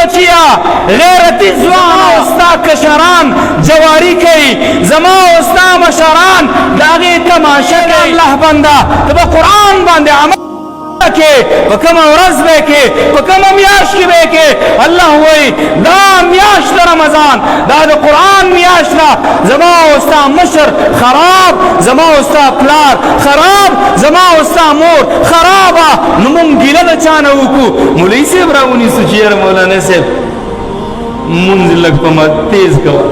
بچیا غیرتی ځوان او ستا کشران جواری کوي زما او ستا مشران د هغې تماشه کوي الله بنده ته به قرآن باندې عمل کې په کومه ورځ به کې په کومه میاشت کې به کې الله وایي دا میاشت د رمضان دا د قرآن میاشت ده زما او ستا مشر خراب زما او ستا پلار خراب زما او ستا مور خرابه نو موږ ګیله د چا نه وکړو مولوي صاحب راونیسو چې یاره مولانا صاحب مونځ لږ په ما تیز کوه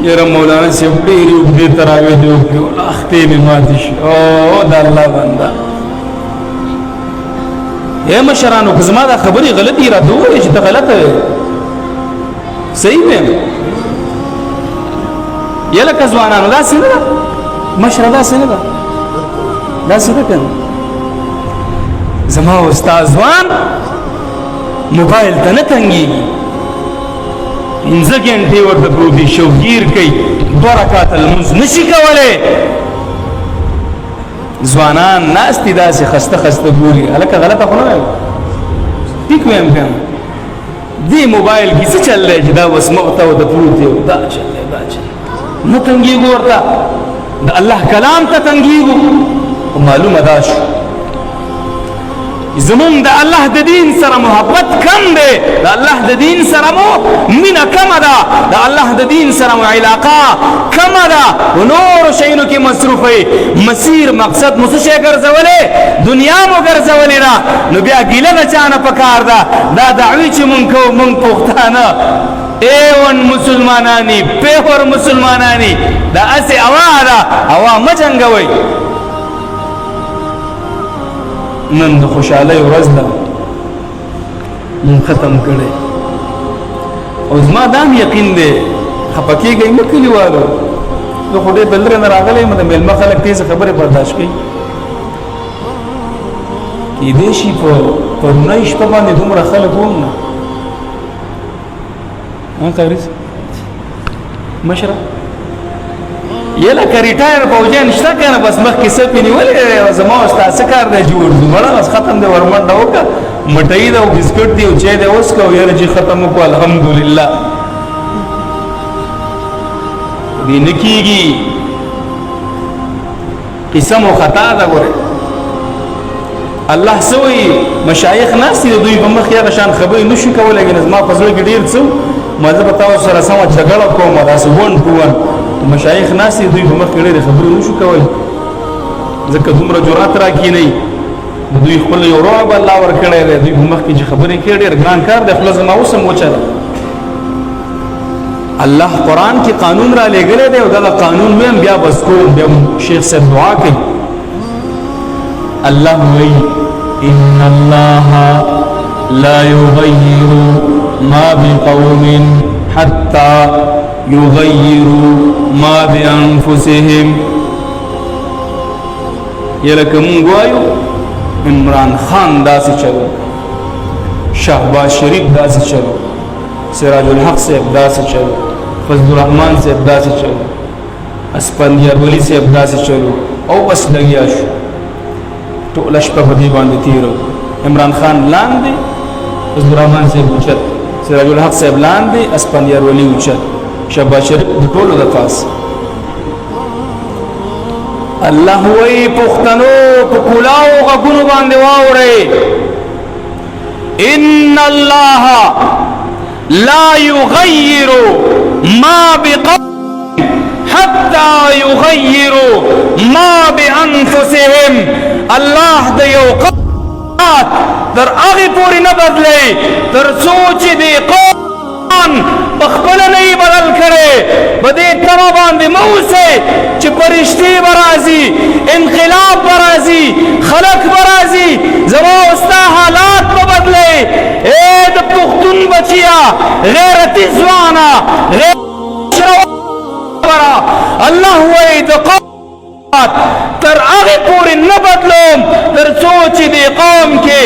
یاره مولانا صاحب ډېرې اوږدې تراویح دې وکړې اختې مې ماتې شي او د الله بنده اے مشرانو که زما دا خبرې غلطې راته ووایې چې ته غلطه وې صحیح ویم یا لکه ځوانانو داسې نه ده مشره داسې نه ده داسې ده که نه زما او ستا ځوان موبایل ته نه تنګېږي 5 ګنټې ورته پروت دي شوګیر کوي 2 رکعته لمونځ نشي کولی ځوانان ناست دي داسې خسته خسته ګوري هلکه غلطه خو نه وایم ټیک وایم که نه دې موبایل کې څه چل دی چې دا بس مغته ورته پروت دی دا چل دی دا چل نه تنګېږو ورته د الله کلام ته تنګېږو خو معلومه دا شو زمون د الله د دین سره محبت کم دی د الله د دین سره مو مینه کمه ده د الله د دین سره مو علاقه کمه ده په نورو شیانو کې مصروف وي مسیر مقصد مو څه شی ګرځولی دنیا مو ګرځولې ده نو بیا ګیله د چا نه پکار ده دا دعوی چې مونږ کوو مونږ پښتانه ایون مسلمانانی پیغور مسلمانانی دا اسې هوا ده هوا مه جنګوئ نن د خوشحالۍ ورځ ده مونږ ختم کړی او زما دا هم یقین دی خفه کېږئ نه کلیوالو زه خو ډېر د لرې نه راغلی یم د مېلمه خلک تیزه خبرې برداشت کوي کېدای شي په پرونۍ شپه باندې دومره خلک وم نه قیري مشره یا لکه ریټایر فوجیان شته که نه بس مخکې سپې نیولې زما او ستا څه کار دی جوړ ځو مړه بس ختم دی ورمنډه وکړه مټۍ ده او بسکټ دی او چای دی وڅښه او یاره چې ختم وکړو الحمدلله دې نه کېږي قصه مو خطا ده ګورې الله څه وایي مشایخ ناست دي د دوی په مخ کې هغه شان خبرې نه شي کولی که نه زما په زړه کې ډېر څه ما زه به تاسو سره سمه جګړه کوم داسې ون ټو ون مشایخ ناست دي دوی په مخ کې ډېرې خبرې نه شو کولی ځکه دومره جرات راکېنئ د دوی خپل یو رعب الله ورکړی دی دوی په مخ کې چې خبرې کوي ډېر ګران کار دی خوله زما اوس هم وچه ده الله قرآن کې قانون را لېږلی دی او دغه قانون ویم بیا بس کوم بیا شیخ صاحب دعا کوي الله وایي ان الله لا يغير ما بقوم حتى يغيروا ما بأنفسهم یلکه مونږ وایو عمران خان داسې چلو شهباز شریف داسې چلو سراج الحق صاحب داسې چلو فضل الرحمن صاحب داسې چلو اسپندیار ولی صاحب داسې چلو او بس لګیا شو ټوله شپه په دې باندې تېرو عمران خان لاندې فضل الرحمن صاحب اوچت سراج الحق صاحب لاندې اسپندیار ولی اوچت شهباز شریف د ټولو د پاس الله وی پختنو په کلاو غږونو باندې واورئ ان الله لا يغير ما بقوم حتى يغيروا ما بانفسهم الله د یو قوم تر هغې پورې نه بدلی تر څو چې د قوم بخبل نہیں بدل کرے بدے تمہ باندے موسے چھ پرشتے برازی انقلاب برازی خلق برازی زمان استا حالات بدلے اید پختون بچیا غیرتی زوانا اللہ وید قوم تر آغی پوری نبدلوم تر سوچی دی قوم کے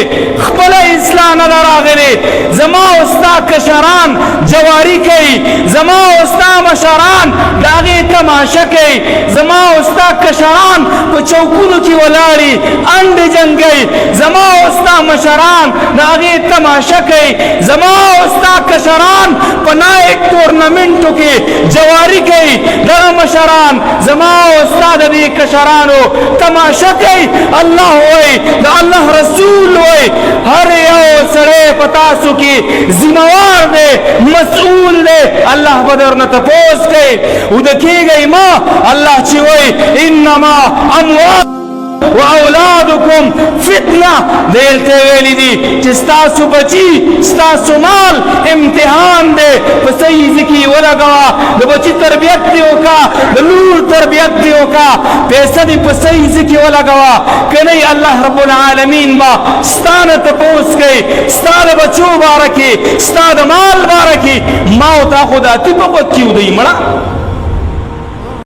خبل اسلام نظر آگرے زمان استا استا کشران جواری کوي زما او ستا مشران د هغې تماشه کوي زما او ستا کشران په چوکونو کې ولاړي انډې جنګوي زما او ستا مشران د هغې تماشه کوي زما او ستا کشران په نایک تورنمنټو کې جواری کوي دغه مشران زما او ستا د دې کشرانو تماشه کوي الله وایي د الله رسول وایي هر یو سړی په تاسو کې ذمہوار دی مسئول دی الله به درنه تپوس کوي وده کېږئ ما الله چې وایي انما اموال واولادکم فتنه دلته ویلي دي چې ستاسو بچي ستاسو مال امتحان دی په صحیح ځای کې ولګوه د بچي تربیت دې وکړه د لور تربیت دې وکړه پیسه دې په صحیح ځای کې ولګوه که نه الله رب العالمین به ستا نه تپوس کوي ستا د بچو باره کې ستا د مال باره کې ما او تا خو د اتي په بد کې ودوي مړه